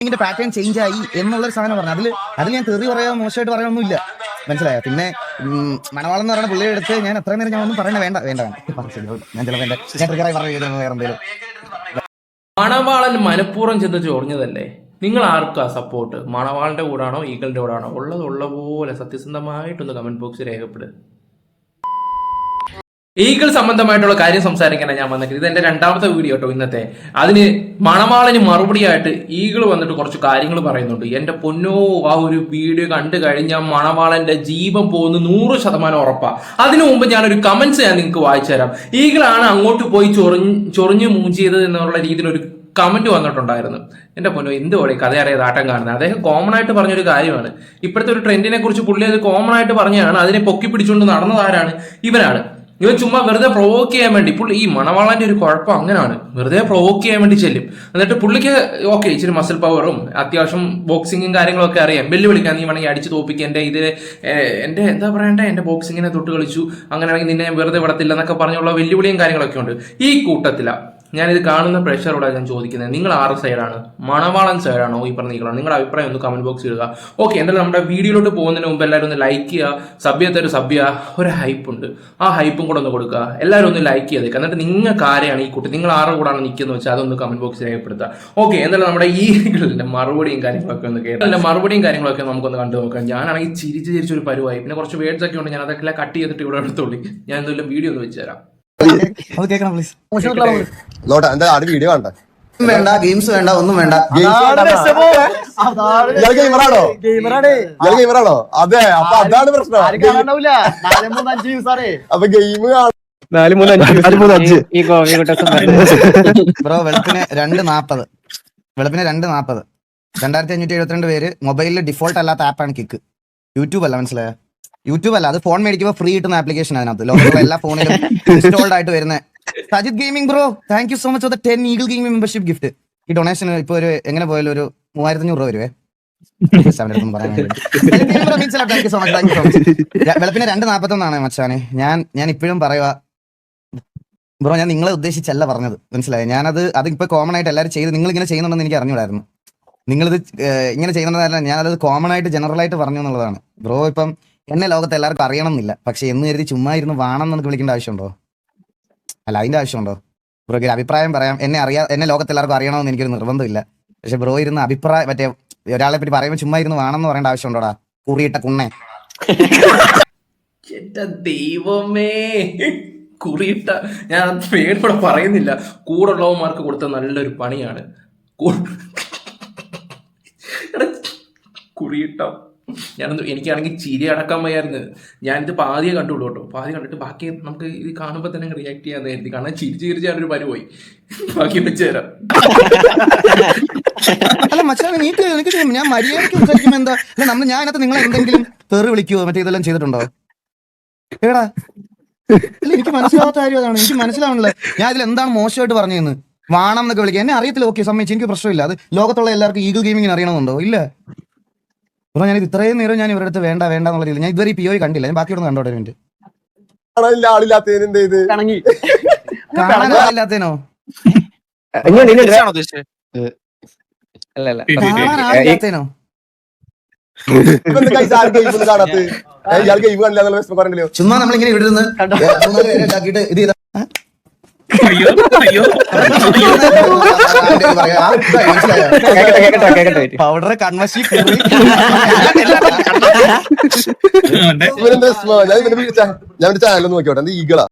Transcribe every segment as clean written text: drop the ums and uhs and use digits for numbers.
ഇതിന്റെ pattern change ആയി എന്നുള്ളൊരു സാധനം പറഞ്ഞു. അതിൽ ഞാൻ തെറി പറയാൻ മോശമായിട്ട് പറയാനൊന്നുമില്ല, മനസ്സിലായോ? പിന്നെ മണവാളം എന്ന് പറയുന്ന പുള്ളിയുടെ അടുത്ത് ഞാൻ അത്ര നേരം ഞാൻ ഒന്നും പറയണ വേണ്ട ഞാൻ ചിലപ്പോൾ ഞാൻ ട്രിഗറായി പറഞ്ഞു വേറെ എന്തെങ്കിലും. മണവാളൻ മനഃപൂർവ്വം ചെന്ന് ചൊറിഞ്ഞതല്ലേ? നിങ്ങൾ ആർക്കാ സപ്പോർട്ട്? മണവാളിന്റെ കൂടാണോ ഈഗിളിന്റെ കൂടാണോ? ഉള്ള പോലെ സത്യസന്ധമായിട്ടൊന്ന് കമന്റ് ബോക്സിൽ രേഖപ്പെടുക. ഈഗിൾ സംബന്ധമായിട്ടുള്ള കാര്യം സംസാരിക്കാനാണ് ഞാൻ വന്നത്. ഇത് എന്റെ രണ്ടാമത്തെ വീഡിയോ കേട്ടോ ഇന്നത്തെ. അതിന് മണവാളന് മറുപടിയായിട്ട് ഈഗിൾ വന്നിട്ട് കുറച്ച് കാര്യങ്ങൾ പറയുന്നുണ്ട്. എന്റെ പൊന്നോ, ആ ഒരു വീഡിയോ കണ്ടു കഴിഞ്ഞാൽ മണവാളന്റെ ജീവൻ പോകുന്ന 100% ഉറപ്പാ. അതിനു മുമ്പ് ഞാനൊരു കമന്റ്സ് ഞാൻ നിങ്ങൾക്ക് വായിച്ചു തരാം. ഈഗിളാണ് അങ്ങോട്ട് പോയി ചൊറിഞ്ഞു മൂഞ്ചിയത് എന്നുള്ള രീതിയിൽ ഒരു കമന്റ് വന്നിട്ടുണ്ടായിരുന്നു. എന്റെ പൊന്നോ, എന്തുപോലെ കഥ അറിയാതെ ആട്ടം കാണുന്നത്. അദ്ദേഹം കോമൺ ആയിട്ട് പറഞ്ഞൊരു കാര്യമാണ്. ഇപ്പോഴത്തെ ഒരു ട്രെൻഡിനെ കുറിച്ച് പുള്ളി അത് കോമൺ ആയിട്ട് പറഞ്ഞാണ്. അതിനെ പൊക്കി പിടിച്ചുകൊണ്ട് നടന്നതാരാണ്? ഇവനാണ്. ഇവൻ ചുമ്മാ വെറുതെ പ്രൊവോക്ക് ചെയ്യാൻ വേണ്ടി, പുള്ളി ഈ മണവാളന്റെ ഒരു കുഴപ്പം അങ്ങനെയാണ്, വെറുതെ പ്രൊവോക്ക് ചെയ്യാൻ വേണ്ടി ചെല്ലും. എന്നിട്ട് പുള്ളിക്ക് ഓക്കെ ഇച്ചിരി മസിൽ പവറും അത്യാവശ്യം ബോക്സിങ്ങും കാര്യങ്ങളൊക്കെ അറിയാം. വെല്ലുവിളിക്കാൻ നീ വേണമെങ്കിൽ അടിച്ചു തോപ്പിക്കുക, എന്റെ എന്താ പറയണ്ടേ, എന്റെ ബോക്സിങ്ങിനെ തൊട്ട് കളിച്ചു, അങ്ങനെയാണെങ്കിൽ നിന്നെ വെറുതെ വിടത്തില്ല എന്നൊക്കെ പറഞ്ഞുള്ള വെല്ലുവിളിയും കാര്യങ്ങളൊക്കെ ഉണ്ട്. ഈ കൂട്ടത്തിലാണ് ഞാനിത് കാണുന്ന പ്രേക്ഷകരോട് ഞാൻ ചോദിക്കുന്നത്, നിങ്ങൾ ആറ് സൈഡാണ്? മണവാളൻ സൈഡാണോ ഈ പറഞ്ഞ ഈഗിളാണോ? നിങ്ങളുടെ അഭിപ്രായം ഒന്ന് കമന്റ് ബോക്സിൽ ഇടുക. ഓക്കെ, എന്തായാലും നമ്മുടെ വീഡിയോയിലോട്ട് പോകുന്നതിന് മുമ്പ് എല്ലാവരും ഒന്ന് ലൈക്ക് ചെയ്യുക. സഭ്യ ഒരു ഹൈപ്പ് ഉണ്ട്, ആ ഹൈപ്പും കൂടെ ഒന്ന് കൊടുക്കുക. എല്ലാവരും ഒന്ന് ലൈക്ക് ചെയ്തേക്കുക. എന്നിട്ട് നിങ്ങൾക്ക് ആരെയാണ് ഈ കൂട്ടി, നിങ്ങൾ ആരുടെ കൂടാണ് നിൽക്കുന്നത് വെച്ചാൽ അതൊന്ന് കമന്റ് ബോക്സിൽ രേഖപ്പെടുത്തുക. ഓക്കെ, എന്തായാലും നമ്മുടെ ഈ ഈഗിളിന്റെ മറുപടിയും കാര്യങ്ങളൊക്കെ ഒന്ന് കേട്ടോ. മറുപടിയും കാര്യങ്ങളൊക്കെ നമുക്കൊന്ന് കണ്ടു നോക്കാം. ഞാനാണെങ്കിൽ ചിരിച്ചൊരു പരുവായി. പിന്നെ കുറച്ച് വേർഡ്സ് ഒക്കെ ഉണ്ട്, ഞാൻ അതൊക്കെ കട്ട് ചെയ്തിട്ട് ഇവിടെ എടുത്തോളി. ഞാൻ എന്തെങ്കിലും വീഡിയോ ഒന്ന് വെച്ചുതരാം. വീഡിയോ കണ്ട വേണ്ട, ഗെയിംസ് വേണ്ട, ഒന്നും വേണ്ട. ഗെയിമറാണോ? അതെ, അപ്പൊ അതാണ് പ്രശ്നം. അപ്പൊ ഗെയിം ബ്രോ, വെളുപ്പിന് 2:40 2572 പേര് മൊബൈലിൽ ഡിഫോൾട്ട് അല്ലാത്ത ആപ്പാണ് കിക്ക്. യൂട്യൂബ് അല്ല, മനസ്സിലായോ? യൂട്യൂബ് അല്ല, അത് ഫോൺ മേടിക്കുമ്പോൾ ഫ്രീ കിട്ടുന്ന ആപ്ലിക്കേഷൻ. അതിനകത്ത് ലോകത്തുള്ള എല്ലാ ഫോണിലും ഇൻസ്റ്റാൾഡ് ആയിട്ട് വരുന്ന Sajith gaming bro, thank you so much for the 10 eagle gaming membership gift. ഈ ഡൊണേഷൻ ഇപ്പൊ ഒരു എങ്ങനെ പോയാലും ഒരു 3500 രൂപ വരുവേ. വെളുപ്പിന് 2:41 മച്ചാനെ. ഞാൻ ഇപ്പോഴും പറയുക ബ്രോ, ഞാൻ നിങ്ങളെ ഉദ്ദേശിച്ചല്ല പറഞ്ഞത്, മനസ്സിലായോ? അത് ഇപ്പൊ കോമൺ ആയിട്ട് എല്ലാവരും ചെയ്ത് നിങ്ങൾ ഇങ്ങനെ ചെയ്യുന്നുണ്ടെന്ന് എനിക്ക് അറിഞ്ഞൂടായിരുന്നു. നിങ്ങളിത് ഇങ്ങനെ ചെയ്യുന്നതല്ല, ഞാനത് കോമൺ ആയിട്ട് ജനറൽ ആയിട്ട് പറഞ്ഞു എന്നുള്ളതാണ്. ബ്രോ ഇപ്പം എന്നെ ലോകത്ത് എല്ലാവർക്കും അറിയണം എന്നില്ല, പക്ഷെ എന്ന് കരുതി ചുമ്മാ ഇരുന്ന് വാണം എന്നൊക്കെ വിളിക്കേണ്ട ആവശ്യമുണ്ടോ? അല്ല, അതിന്റെ ആവശ്യമുണ്ടോ? ബ്രോയ്ക്ക് ഒരു അഭിപ്രായം പറയാം. എന്നെ ലോകത്ത് എല്ലാവർക്കും അറിയണമെന്ന് എനിക്കൊരു നിർബന്ധമില്ല. പക്ഷെ ബ്രോ ഇരുന്ന് അഭിപ്രായം മറ്റേ ഒരാളെ പറ്റി പറയുമ്പോൾ ചുമ്മാ ഇരുന്ന് വേണമെന്ന് പറയേണ്ട ആവശ്യമുണ്ടോടാ, കുറിയിട്ട കുണ്ണേ? എന്റെ ദൈവമേ, കുറിയിട്ട, ഞാൻ പേടിവിടെ പറയുന്നില്ല. കൂടുള്ളവന്മാർക്ക് കൊടുത്ത നല്ലൊരു പണിയാണ് കുറിയിട്ട. എനിക്കാണെങ്കിൽ ചിരി അടക്കാൻ വയ്യായിരുന്നു. ഞാനിത് പാതിയെ കണ്ടുള്ളൂ കേട്ടോ. പാതി കണ്ടിട്ട് ബാക്കി നമുക്ക് ഇത് കാണുമ്പോൾ തന്നെ റിയാക്ട് ചെയ്യാൻ കരുതി. കാരണം ചിരിച്ച് ഞാനൊരു പരുപോയി. ബാക്കി വെച്ച് തരാം. അല്ല മച്ചാ, ഞാൻ മര്യാദയ്ക്ക് സംസാരിക്കുമ്പോ എന്താ ഞാൻ അതിനകത്ത് നിങ്ങളെ എന്തെങ്കിലും തെറി വിളിക്കുവോ മറ്റേ ഇതെല്ലാം ചെയ്തിട്ടുണ്ടോ? ഏടാ, ഇല്ല, എനിക്ക് മനസ്സിലാവാത്ത കാര്യം അതാണ്. എനിക്ക് മനസ്സിലാവണില്ല ഞാൻ ഇതിൽ എന്താണ് മോശമായിട്ട് പറഞ്ഞതെന്ന്. വാണം എന്നൊക്കെ വിളിക്കുക, എന്നെ അറിയത്തില്ല. ഓക്കെ, സമ്മതിച്ചു, എനിക്ക് പ്രശ്നമില്ല. അത് ലോകത്തുള്ള എല്ലാവർക്കും ഈഗിൾ ഗെയിമിങ്ങിന് അറിയണമെന്നുണ്ടോ? ഇല്ല ബ്രോ, ഞാൻ ഇത്രയും നേരം ഞാൻ ഇവരുടെ അടുത്ത് വേണ്ട എന്നുള്ള രീതിയിൽ ഞാൻ ഇതുവരെ PO കണ്ടില്ല. ഞാൻ ബാക്കിയോട് കണ്ടോട്ടെ. മിനിറ്റ് കാണാനില്ലാത്തേനോ? കാണാനില്ലാത്തേനോ? ചുമ്മാ നമ്മളിങ്ങനെ ഇവിടെ നിന്ന് ഉണ്ടാക്കിയിട്ട് ഇത് ചെയ്ത പൗഡർ കൺമശി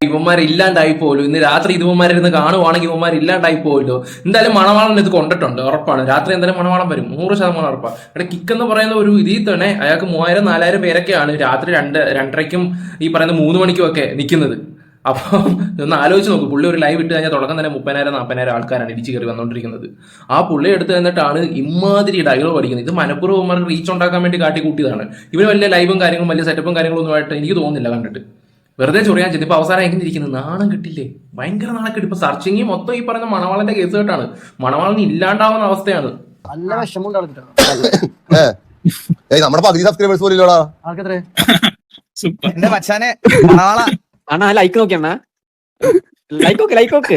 ഇവന്മാരില്ലാണ്ടായി പോലും. ഇന്ന് രാത്രി ഇവന്മാരിരുന്ന് കാണുവാണെങ്കിൽ ഇവന്മാരില്ലാണ്ടായി പോയല്ലോ. എന്തായാലും മണവാളൻ ഇത് കൊണ്ടിട്ടുണ്ട്, ഉറപ്പാണ്. രാത്രി എന്തായാലും മണവാളം വരും, 100% ഉറപ്പാണ്. ഇവിടെ കിക്ക് എന്ന് പറയുന്ന ഒരു ഇതിൽ തന്നെ അയാൾക്ക് 3000-4000 പേരൊക്കെയാണ് രാത്രി 2:30-ക്കും ഈ പറയുന്ന 3 മണിക്കും ഒക്കെ നിൽക്കുന്നത്. അപ്പം ഒന്ന് ആലോചിച്ച് നോക്കും. പുള്ളി ഒരു ലൈവ് ഇട്ട് കഴിഞ്ഞാൽ തുടക്കം തന്നെ 30,000-40,000 ആൾക്കാരാണ് ഇടിച്ചു കയറി വന്നുകൊണ്ടിരിക്കുന്നത്. ആ പുള്ളി എടുത്ത് തന്നിട്ടാണ് ഇമാതിരി ഡയലോഗ് പഠിക്കുന്നത്. ഇത് മനഃപൂർവ്വം റീച്ച് ഉണ്ടാക്കാൻ വേണ്ടി കാട്ടിക്കൂട്ടിയതാണ്. ഇവന് വലിയ ലൈവും കാര്യങ്ങളും വലിയ സെറ്റപ്പും കാര്യങ്ങളൊന്നും ആയിട്ട് എനിക്ക് തോന്നുന്നില്ല കണ്ടിട്ട്. വെറുതെ ചൊറിയാൻ ചെയ്തു. ഇപ്പൊ അവസാനം എങ്ങനെ ഇരിക്കുന്നത്, നാണം കിട്ടില്ലേ? ഭയങ്കര നാണം കിട്ടി. ഇപ്പൊ സെർച്ചിങ് മൊത്തം ഈ പറയുന്ന മണവാളന്റെ കേസ് കേട്ടാണ്. മണവാളന് ഇല്ലാണ്ടാവുന്ന അവസ്ഥയാണ്. നല്ല വിഷമം നമ്മുടെ പകുതി സബ്സ്ക്രൈബേഴ്സ് പോലെയോടാ. എന്റെ മച്ചാനെ മണവാള അണ്ണാ, ലൈക്ക് നോക്കിയണ്ണാ, ലൈക്ക് ഓക്കെ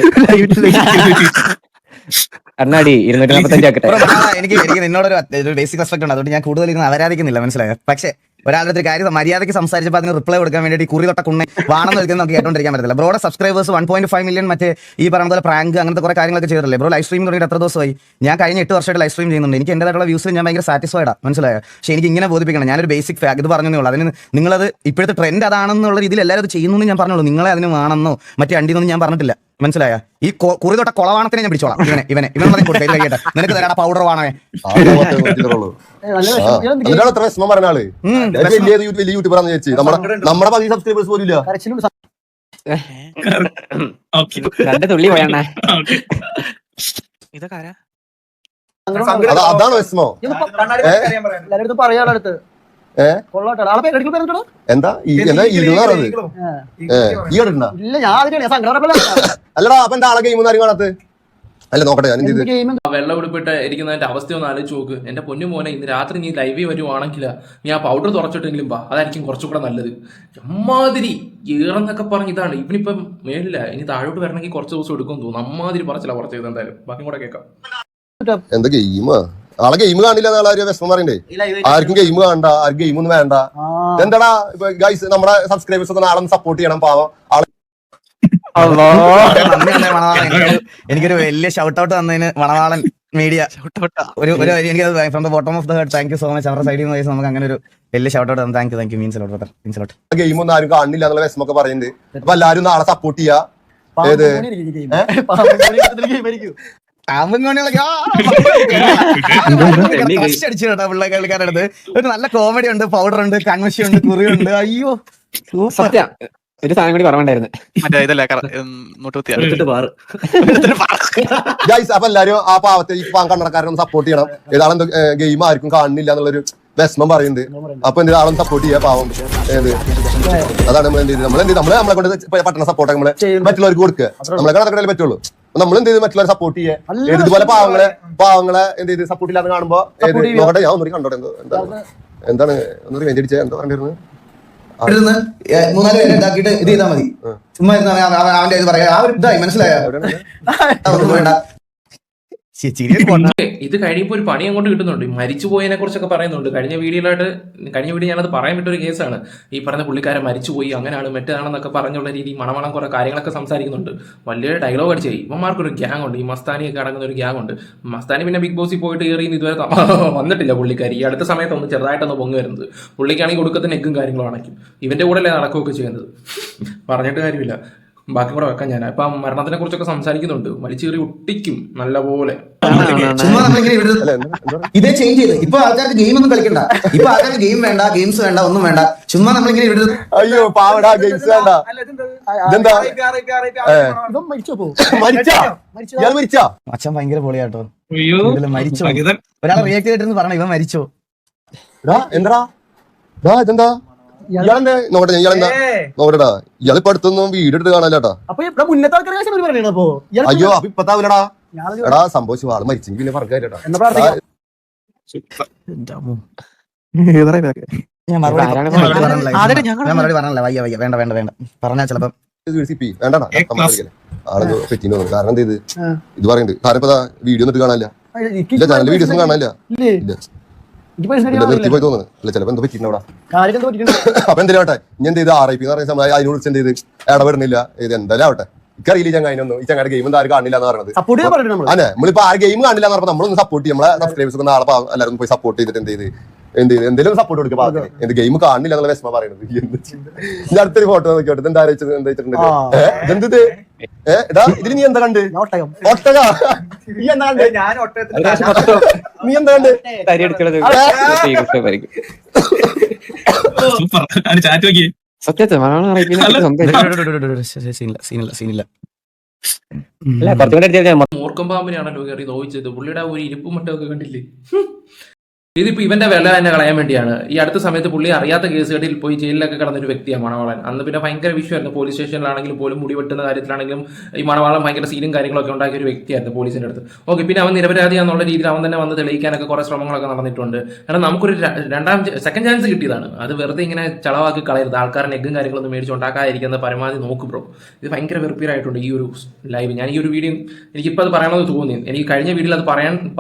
അണ്ണാടി 245 ആക്കട്ടെ. ബ്രോ എനിക്ക് എനിക്ക് നിന്നോടൊരു ബേസിക് റെസ്പെക്ട് ഉണ്ട്, അതുകൊണ്ട് ഞാൻ കൂടുതൽ ഇരുന്ന് അവരാധിക്കുന്നില്ല, മനസ്സിലായോ? പക്ഷേ ഒരാളുടെ ഒരു കാര്യം മര്യാദയ്ക്ക് സംസാരിച്ചപ്പോൾ അതിന് റിപ്ലൈ കൊടുക്കാൻ വേണ്ടി ഈ കുറി തൊട്ട കുണ്ണെ വാണെന്ന് വിളിക്കുന്നത് നമുക്ക് കേട്ടോണ്ടിരിക്കാൻ പറ്റില്ല. ബ്രോയുടെ സബ്സ്ക്രൈബേഴ്സ് 1.5 മില്യൺ മറ്റേ ഈ പറഞ്ഞ പോലെ പ്രാങ്ക് അങ്ങനത്തെ കുറെ കാര്യങ്ങളൊക്കെ ചെയ്തില്ലേ ബ്രോ? ലൈവ് സ്ട്രീം തുടങ്ങിയിട്ട് എത്ര ദിവസമായി? ഞാൻ കഴിഞ്ഞ 8 വർഷമായിട്ട് ലൈവ് സ്ട്രീം ചെയ്യുന്നുണ്ട്. എനിക്ക് എന്റേതായിട്ടുള്ള വ്യൂസിൽ ഞാൻ ഭയങ്കര സാറ്റിസ്ഫൈഡാ, മനസ്സിലായോ? പക്ഷേ എനിക്ക് ഇങ്ങനെ ബോധിപ്പിക്കണം, ഞാനൊരു ബേസിക് ഫാക്ട് ഇത് പറഞ്ഞതേ ഉള്ളൂ. അതിന് നിങ്ങളത് ഇപ്പോഴത്തെ ട്രെൻഡ് അതാണെന്നുള്ള രീതിയിൽ എല്ലാവരും അത് ചെയ്യുന്നു ഞാൻ പറഞ്ഞോളൂ. നിങ്ങളെ അതിന് വേണമെന്നോ മറ്റേ അണ്ടിന്നൊന്നും ഞാൻ പറഞ്ഞിട്ടില്ല, മനസ്സിലായ? ഈ കുറി തൊട്ട കൊളവാണത്തിനെ ഞാൻ പിടിച്ചോളാം. ഇവനെ കൊടുക്കട്ടെ, നിനക്ക് തരാടാ പൗഡർ വാണേ. എത്ര വിഷമം പറഞ്ഞ ആള് വലിയ യൂട്യൂബറാന്ന് ചോദിച്ചു. നമ്മുടെ പകുതി സബ്സ്ക്രൈബേഴ്സ് പോലും ഇല്ല. രണ്ട് തുള്ളി പോയണ്ണ. അതാണ് വിഷമോ. എന്താ ഇരുന്നത് ഈ കണ്ടിട്ടുണ്ടോ? അല്ലടാ അപ്പൊ എന്റെ ആളെ ഗെയിം ആരും കാണാത്ത? അല്ല നോക്കട്ടെ ഞാൻ എന്ത് ചെയ്ത് വെള്ളം ഉടുപ്പിട്ട് ഇരിക്കുന്നതിന്റെ അവസ്ഥ ഒന്ന് ആലോചിച്ച് നോക്ക്. എന്റെ പൊന്നു മോനെ, ഇന്ന് രാത്രി നീ ലൈവിൽ വരുവാണെങ്കിൽ നീ ആ പൗഡർ തുറച്ചിട്ടെങ്കിലും വാ, അതായിരിക്കും കുറച്ചുകൂടെ നല്ലത്. അമ്മാതിരി ഏറെന്നൊക്കെ പറഞ്ഞ് ഇതാണ്. ഇവനിപ്പം മേലില്ല, ഇനി താഴോട്ട് വരണമെങ്കിൽ കുറച്ച് ദിവസം എടുക്കും തോന്നുന്നു. അമ്മാതിരി പറച്ചില്ല കുറച്ച് ചെയ്ത്. എന്തായാലും ബാക്കി കൂടെ കേൾക്കാം. എന്താ ഗെയിമാ? ആളെ ഗെയിം കാണില്ല എന്നുള്ള വിഷമം പറയണ്ടേ? ആർക്കും ഗെയിം കാണണ്ട, ആർക്കും ഗെയിം ഒന്നും വേണ്ട. എന്താടാ ഗൈസ്, നമ്മുടെ സബ്സ്ക്രൈബേഴ്സ് ഒക്കെ നാളെ സപ്പോർട്ട് ചെയ്യണം. പാവം ആളെ എനിക്കൊരു വലിയ ഷൗട്ട് ഔട്ട് തന്നതിന് മണവാളൻ മീഡിയ ഒരു എനിക്ക് from the bottom of the heart thank you so much. അവരുടെ സൈഡിൽ നിന്ന് നമുക്ക് അങ്ങനെ ഒരു വലിയ ഷൗട്ട് ഔട്ട് തന്നു. Thank you means lot. Game ഒന്നും ആരും കാണില്ല എന്നുള്ള വിഷമൊക്കെ പറയുന്നുണ്ട്. അപ്പൊ എല്ലാരും നാളെ സപ്പോർട്ട് ചെയ്യാ. ഏത് പിള്ളേക്കാരുടെ ഒരു നല്ല കോമഡി ഉണ്ട്, പൗഡർ ഉണ്ട്, കൺവെൻഷൻ ഉണ്ട്, കുറിയുണ്ട്. അയ്യോ സത്യം. ഒരു സാധനം കൂടി പറഞ്ഞായിരുന്നു. അപ്പൊ എല്ലാരും ആ പാവത്തെ ഈ കണ്ണടക്കാരൊന്നും സപ്പോർട്ട് ചെയ്യണം. ഏതാളും ഗെയിം ആർക്കും കാണുന്നില്ല എന്നുള്ളൊരു വിഷമം പറയുന്നുണ്ട്. അപ്പൊ എന്ത് ആളും സപ്പോർട്ട് ചെയ്യാ പാവം. ഏത് അതാണ് നമ്മൾ എന്ത് ചെയ്ത് നമ്മളെ കൊണ്ട് പറ്റുന്ന സപ്പോർട്ട് നമ്മള് മറ്റുള്ളവർക്ക് കൊടുക്കുക. നമ്മളെ കണക്കിടയിൽ പറ്റുള്ളൂ. നമ്മൾ എന്ത് ചെയ്ത് മറ്റുള്ളവരെ സപ്പോർട്ട് ചെയ്യുക. ഇതുപോലെ പാവങ്ങളെ എന്ത് ചെയ്ത് സപ്പോർട്ട് ഇല്ലാതെ കാണുമ്പോ നോക്കട്ടെ, ഞാൻ ഒന്നുകൂടി കണ്ടോട്ടെ. എന്താണ് ഒന്നൊരു വെഞ്ചടിച്ച എന്താ പറഞ്ഞിരുന്നത്? 3-4 പേരെ ഉണ്ടാക്കിയിട്ട് ഇത് ചെയ്താൽ മതി. ചുമ്മാ അവന്റെ ഇത് പറയാ. ആ ഒരു ഇതായി മനസ്സിലായോ? ഇത് കഴിയുമ്പോൾ ഒരു പണി അങ്ങോട്ട് കിട്ടുന്നുണ്ട്. മരിച്ചു പോയതിനെ കുറിച്ചൊക്കെ പറയുന്നുണ്ട്. കഴിഞ്ഞ വീഡിയോ ഞാനത് പറയാൻ വിട്ടൊരു കേസാണ്. ഈ പറഞ്ഞ പുള്ളിക്കാരൻ മരിച്ചുപോയി, അങ്ങനെയാണ് മറ്റാണെന്നൊക്കെ പറഞ്ഞുള്ള രീതി മണമണം കുറെ കാര്യങ്ങളൊക്കെ സംസാരിക്കുന്നുണ്ട്. വലിയ ഡയലോഗ് അടിച്ചേ. ഇവന്മാർക്കൊരു ഗ്യാങ് ഉണ്ട്, ഈ മസ്താനിയൊക്കെ അടങ്ങുന്ന ഒരു ഗ്യാങ് ഉണ്ട്. മസ്താനി പിന്നെ ബിഗ് ബോസിൽ പോയിട്ട് കയറി ഇതുവരെ വന്നിട്ടില്ല പുള്ളിക്കാരി. ഈ അടുത്ത സമയത്തൊന്ന് ചെറുതായിട്ടൊന്ന് പൊങ്ങി വരുന്നത്. പുള്ളിക്കാണെങ്കിൽ കൊടുക്കത്തിന് എഗ്ഗും കാര്യങ്ങളും ആണെങ്കിൽ ഇവന്റെ കൂടെ അല്ലേ നടക്കുകയൊക്കെ ചെയ്യുന്നത്. പറഞ്ഞിട്ട് കാര്യമില്ല. ബാക്കി കൂടെ വെക്കാൻ ഞാൻ ഇപ്പൊ മരണത്തിനെ കുറിച്ചൊക്കെ സംസാരിക്കുന്നുണ്ട്. വലിച്ചു കയറി ഒട്ടിക്കും നല്ല പോലെ. ഇതേ ചേഞ്ച് ചെയ്ത് ഇപ്പൊ ആൾക്കാർക്ക് ഗെയിം ഒന്നും കളിക്കണ്ട. ഇപ്പൊ ആൾക്കാർക്ക് ഗെയിം വേണ്ട, ഗെയിംസ് വേണ്ട, ഒന്നും വേണ്ട. ചുമ്മാ നമ്മളിങ്ങനെ വിടരുത്. അയ്യോ പാവടാ, ഗെയിംസ് വേണ്ട. അച്ഛൻ ഭയങ്കര പൊളിയാട്ടോ. മരിച്ചോ? ഒരാളെ റിയാക്ട് ചെയ്തിട്ട് പറഞ്ഞു ഇവൻ മരിച്ചോ. എന്താ ഇതെന്താ? ഇയാളെന്താ നോക്കട്ടെ, നോക്കട്ടാ. ഇയാൾ ഇപ്പൊ അടുത്തൊന്നും വീഡിയോ എടുത്ത് കാണാനാട്ടാ. അയ്യോ അപ്പൊ ഇപ്പത്താവില്ലടാ. എടാ സംഭവിച്ചു, ആള് മരിച്ചെങ്കിൽ പിന്നെ പറഞ്ഞാ. ഞാൻ മറുപടി പറഞ്ഞല്ല. വയ്യ വേണ്ട പറഞ്ഞാ ചിലപ്പോ വേണ്ട ആള് പറ്റിന്ന് തോന്നുന്നു. കാരണം എന്ത് ചെയ്ത് ഇത് പറയുന്നുണ്ട്. കാരണം ഇപ്പൊ വീഡിയോ ഒന്നും കാണാനില്ല. ഇല്ല ചാനലിൽ വീഡിയോസും കാണാനില്ല. നിർത്തിപ്പോയി തോന്നുന്നു. അല്ല ചിലപ്പോ എന്താ പറ്റിയിട്ടുണ്ടാ. അപ്പൊ എന്തിനാവട്ടെ ഇനി എന്ത് ചെയ്ത് RIP എന്ന് പറയുന്ന സമയം അതിനോട് എന്ത് ചെയ്ത് ഇടപെടുന്നില്ല. ഇത് എന്തായാലും ആവട്ടെ. എനിക്കറിയില്ല ചങ്ങായിനൊന്നും. ഈ ചങ്ങായിട്ട് ഗെയിം ആരും കാണില്ല എന്ന് പറഞ്ഞത്. അതെ നമ്മളിപ്പോ ആ ഗെയിം കാണില്ല എന്ന് പറഞ്ഞപ്പോൾ നമ്മളൊന്ന് സപ്പോർട്ട് ചെയ്യും. നമ്മളെ സബ്സ്ക്രൈബേഴ്സ് നാളെ എല്ലാവരും പോയി സപ്പോർട്ട് ചെയ്തിട്ട് എന്ത് ചെയ്ത് എന്തെങ്കിലും സപ്പോർട്ട് കൊടുക്കുക. എന്ത് ഗെയിം കാണില്ല എന്നുള്ള വിഷമ പറയുന്നത്. ഞാൻ അടുത്തൊരു ഫോട്ടോ നോക്കിയോട്ടെ. എന്താ വെച്ചിട്ടുണ്ട് ഇതെന്ത് എടാ ഇതിൽ നീ എന്താ കണ്ട്? ഒട്ടക. നീ എന്താ കണ്ട്? നീ എന്താ കണ്ട്? സത്യത്തെ മൂർക്കം പാമ്പിനെയാണല്ലോ കയറി നോവിച്ചത്. പുള്ളിയുടെ ഒരു ഇരിപ്പും മട്ടൊക്കെ കണ്ടില്ലേ? ഇതിപ്പോ ഇവന്റെ വില തന്നെ കളയാൻ വേണ്ടിയാണ്. ഈ അടുത്ത സമയത്ത് പുള്ളി അറിയാത്ത കേസുകളിൽ പോയി ജയിലിലൊക്കെ കിടന്നൊരു വ്യക്തിയാണ് മണവാളൻ. അന്ന് പിന്നെ ഭയങ്കര വിഷയമായിരുന്നു. പോലീസ് സ്റ്റേഷനിലാണെങ്കിലും പോലും മുടി വെട്ടുന്ന കാര്യത്തിലാണെങ്കിലും ഈ മണവാളൻ ഭയങ്കര സീനും കാര്യങ്ങളൊക്കെ ഉണ്ടാക്കിയ ഒരു വ്യക്തിയായിരുന്നു പോലീസിന്റെ അടുത്ത്. ഓക്കെ, പിന്നെ അവൻ നിരപരാധിയാന്നുള്ള രീതിയിൽ അവൻ തന്നെ വന്ന് തെളിയിക്കാനൊക്കെ കുറെ ശ്രമങ്ങളൊക്കെ നടന്നിട്ടുണ്ട്. കാരണം നമുക്കൊരു സെക്കൻഡ് ചാൻസ് കിട്ടിയതാണ്. അത് വെറുതെ ഇങ്ങനെ ചളവാക്കി കളയരുത്. ആൾക്കാരുടെ നെഗും കാര്യങ്ങളൊന്നും മേടിച്ചുണ്ടാക്കാതിരിക്കുന്ന പരമാവധി നോക്ക് ബ്രോ. ഇത് ഭയങ്കര വെറുപ്പീരായിട്ടുണ്ട് ഈ ഒരു ലൈവ്. ഞാൻ ഈ ഒരു വീഡിയോ എനിക്കിപ്പോൾ അത് പറയണമെന്ന് തോന്നി. എനിക്ക് കഴിഞ്ഞ വീഡിയോയിൽ അത്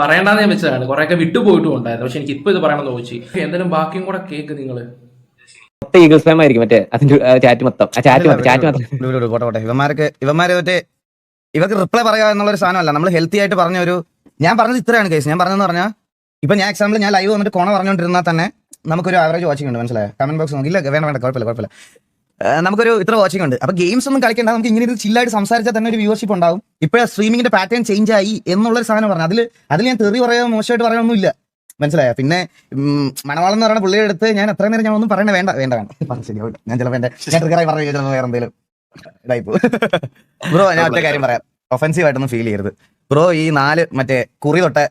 പറയേണ്ടതെന്ന് ഞാൻ വെച്ചതാണ്. കുറേയൊക്കെ വിട്ടുപോയിട്ടും ഉണ്ടായിരുന്നു. പക്ഷെ എനിക്ക് ഇപ്പൊ ഇത് പറയണമെന്ന് ചോദിച്ചു. എന്തായാലും ബാക്കിയും കൂടെ കേക്ക് നിങ്ങള്. മൊത്തം ഈഗിൾ സ്പാം ആയിരിക്കും മറ്റേ അതിന്റെ ചാറ്റ് മൊത്തം. ചാറ്റ് മൊത്തം ഇവന്മാര് മറ്റേ ഇവർക്ക് റിപ്ലൈ പറയുക എന്നുള്ളൊരു സാധനമല്ല. നമ്മൾ ഹെൽത്തി ആയിട്ട് പറഞ്ഞ ഒരു, ഞാൻ പറഞ്ഞത് ഇത്രയാണ് കേസ്. ഞാൻ പറഞ്ഞതെന്ന് പറഞ്ഞാൽ ഇപ്പൊ ഞാൻ എക്സാമ്പിൾ ഞാൻ ലൈവ് വന്നിട്ട് കോണ പറഞ്ഞുകൊണ്ടിരുന്നാൽ തന്നെ നമുക്കൊരു ആവറേജ് വാച്ചിങ് ഉണ്ട്. മനസ്സിലായോ? കമന്റ് ബോക്സ് നോക്കില്ല, വേണ്ട കുഴപ്പമില്ല. നമുക്കൊരു ഇത്ര വാച്ചിങ് ഉണ്ട്. അപ്പൊ ഗെയിംസ് ഒന്നും കളിക്കേണ്ട, നമുക്ക് ഇങ്ങനെ ഒരു ചില്ലായിട്ട് സംസാരിച്ചാൽ തന്നെ ഒരു വ്യൂവർഷിപ്പ് ഉണ്ടാവും. ഇപ്പോഴാണ് സ്ട്രീമിങ്ങിന്റെ പാറ്റേൺ ചേഞ്ച് ആയി എന്നുള്ളൊരു സാധനം പറഞ്ഞു. അതിൽ ഞാൻ തെറി പറയാനോ മോശമായിട്ട് പറയാനൊന്നും ഇല്ല. മനസ്സിലായോ? പിന്നെ മണവാളം എന്ന് പറയുന്ന പുള്ളിയുടെ അടുത്ത് ഞാൻ എത്ര നേരം ഞാൻ ഒന്നും പറയണേ വേണ്ട ശരിയാവില്ല. ഞാൻ ചിലപ്പോൾ ഞാൻ ട്രിഗറായി പറഞ്ഞു ചിലപ്പോൾ വേറെ എന്തെങ്കിലും ഇതായിപ്പോ. ബ്രോ ഞാൻ ഒറ്റ കാര്യം പറയാം, ഒഫൻസീവ് ആയിട്ടൊന്നും ഫീൽ ചെയ്യരുത് ബ്രോ. ഈ 4 മറ്റേ കുറി തൊട്ട്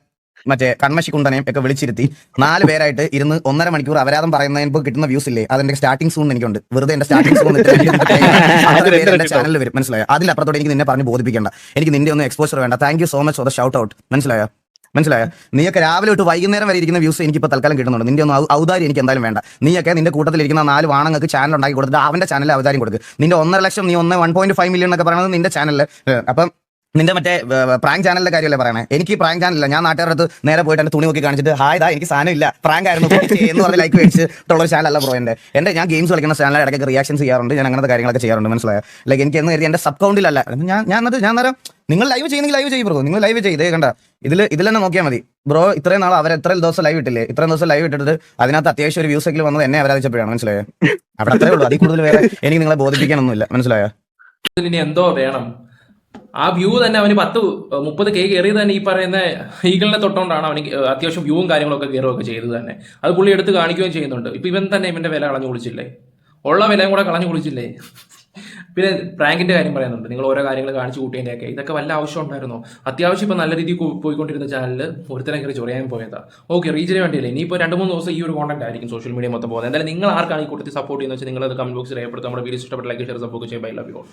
മറ്റേ കൺമശി കുണ്ടനെയും ഒക്കെ വിളിച്ചിരുത്തി 4 പേരായിട്ട് ഇരുന്ന് 1.5 മണിക്കൂർ അപരാധം പറയുന്നതിന് കിട്ടുന്ന വ്യൂസ് ഇല്ലേ, അതിന്റെ സ്റ്റാർട്ടിംഗ് സൂൺ എനിക്കുണ്ട്. വെറുതെ എന്റെ സ്റ്റാർട്ടിംഗ് സൂൺ എന്റെ ചാനലിൽ വരും. മനസ്സിലായോ? അതിലപ്പുറത്തോടെ എനിക്ക് നിന്നെ പറഞ്ഞ് ബോധിപ്പിക്കേണ്ട. എനിക്ക് നിന്റെ ഒന്നും എക്സ്പോഷർ വേണ്ട. Thank you so much for the shout out. മനസ്സിലായോ? നീയൊക്കെ രാവിലെ തൊട്ട് വൈകുന്നേരം വരെ ഇരിക്കുന്ന വ്യൂസ് എനിക്ക് ഇപ്പോൾ തൽക്കാലം കിട്ടുന്നുണ്ട്. നിന്റെ ഒന്നും ഔദാര്യം എനിക്ക് എന്തായാലും വേണ്ട. നീയൊക്കെ നിന്റെ കൂട്ടത്തിലിരിക്കുന്ന 4 വാണങ്ങൾക്ക് ചാനൽ ഉണ്ടാക്കി കൊടുത്തിട്ട് അവന്റെ ചാനലിൽ ഔദാര്യം കൊടുക്കുക. നിന്റെ 1.5 ലക്ഷം നീ 1.5 മില്യൺ എന്നൊക്കെ പറയുന്നത് നിന്റെ ചാനലിൽ. അപ്പം നിന്റെ മറ്റേ പ്രാങ്ക് ചാനലിന്റെ കാര്യമല്ലേ പറയണേ? എനിക്ക് പ്രാങ്ക് ചാനലില്ല. ഞാൻ നാട്ടുകാരുടെ അടുത്ത് നേരെ പോയിട്ട് എന്റെ തുണി നോക്കി കാണിച്ചിട്ട് ഹായ് എനിക്ക് സാധനം ഇല്ല, പ്രാങ്ക് ആയിരുന്നു എന്ന് പറഞ്ഞ് ലൈക്ക് മേടിച്ചിട്ടുള്ള ഒരു ചാനലല്ല ബ്രോ. എന്റെ ഞാൻ ഗെയിംസ് കളിക്കുന്ന ചാനലിൽ ഇടയ്ക്ക് റിയാക്ഷൻസ് ചെയ്യാറുണ്ട്. ഞാൻ അങ്ങനത്തെ കാര്യങ്ങളൊക്കെ ചെയ്യാറുണ്ട്. മനസ്സിലായോ? ലൈക്ക് എനിക്ക് എന്ന് കരുതി എന്റെ സബ് കൗണ്ടിലല്ല. ഞാൻ നേരം നിങ്ങൾ ലൈവ് ചെയ്യുന്നെങ്കിൽ ലൈവ് ചെയ്യും ബ്രോ. നിങ്ങൾ ലൈവ് ചെയ്തേ കണ്ട ഇതിൽ തന്നെ നോക്കിയാൽ മതി ബ്രോ. ഇത്രയും നാൾ അവർ എത്ര ദിവസം ലൈവ് ഇട്ടില്ലേ? ഇത്രയും ദിവസം ലൈവ് ഇട്ടിട്ട് അതിനകത്ത് അത്യാവശ്യം ഒരു വ്യൂസ് എങ്കിലും വന്നത് എന്നെ അവരാധിച്ചപ്പോഴാണ്. മനസ്സിലായോ? അവിടെ അത്രേ ഉള്ളൂ. അതിൽ കൂടുതൽ വേറെ എനിക്ക് നിങ്ങളെ ബോധിപ്പിക്കാനൊന്നുമില്ല. മനസ്സിലായോ? ഇനി എന്തോ വേണം. ആ വ്യൂ തന്നെ അവന് 10-30 കയറിയത് തന്നെ ഈ പറയുന്ന ഈഗിളിനെ തൊട്ടുകൊണ്ടാണ് അവന് അത്യാവശ്യം വ്യൂവും കാര്യങ്ങളൊക്കെ കയറുകയൊക്കെ ചെയ്തത് തന്നെ. അത് പുള്ളി എടുത്ത് കാണിക്കുകയും ചെയ്യുന്നുണ്ട്. ഇപ്പൊ ഇവൻ തന്നെ ഇവന്റെ വില കളഞ്ഞു കുളിച്ചില്ലേ? ഉള്ള വിലയും കൂടെ കളഞ്ഞു കുളിച്ചില്ലേ? പിന്നെ പ്രാങ്കിന്റെ കാര്യം പറയുന്നുണ്ട്. നിങ്ങൾ ഓരോ കാര്യങ്ങൾ കാണിച്ചു കൂട്ടിയതിൻ്റെയൊക്കെ ഇതൊക്കെ വല്ല ആവശ്യം ഉണ്ടായിരുന്നോ? അത്യാവശ്യം ഇപ്പൊ നല്ല രീതിയിൽ പോയിക്കൊണ്ടിരുന്ന ചാനലിൽ ഒരുത്തരം കയറി ചൊറിയാൻ പോയതാ. ഓക്കെ, റീച്ചിന് വേണ്ടിയില്ലേ? ഇനിയിപ്പോൾ 2-3 ദിവസം ഈ ഒരു കോണ്ടന്റ് ആയിരിക്കും സോഷ്യൽ മീഡിയ മൊത്തം പോകുന്നത്. എന്തായാലും നിങ്ങൾ ആർക്കാണ് ഈ കൂട്ടത്തിൽ സപ്പോർട്ട് ചെയ്യുന്നത് വെച്ചാൽ നിങ്ങൾ അത് കമന്റ് ബോക്സിൽ രേഖപ്പെടുത്തുക. നമ്മുടെ വീഡിയോ ഇഷ്ടപ്പെട്ട ലൈക്ക് ഷെയർ സപ്പോർട്ട് ചെയ്യുക. Bye, love you all.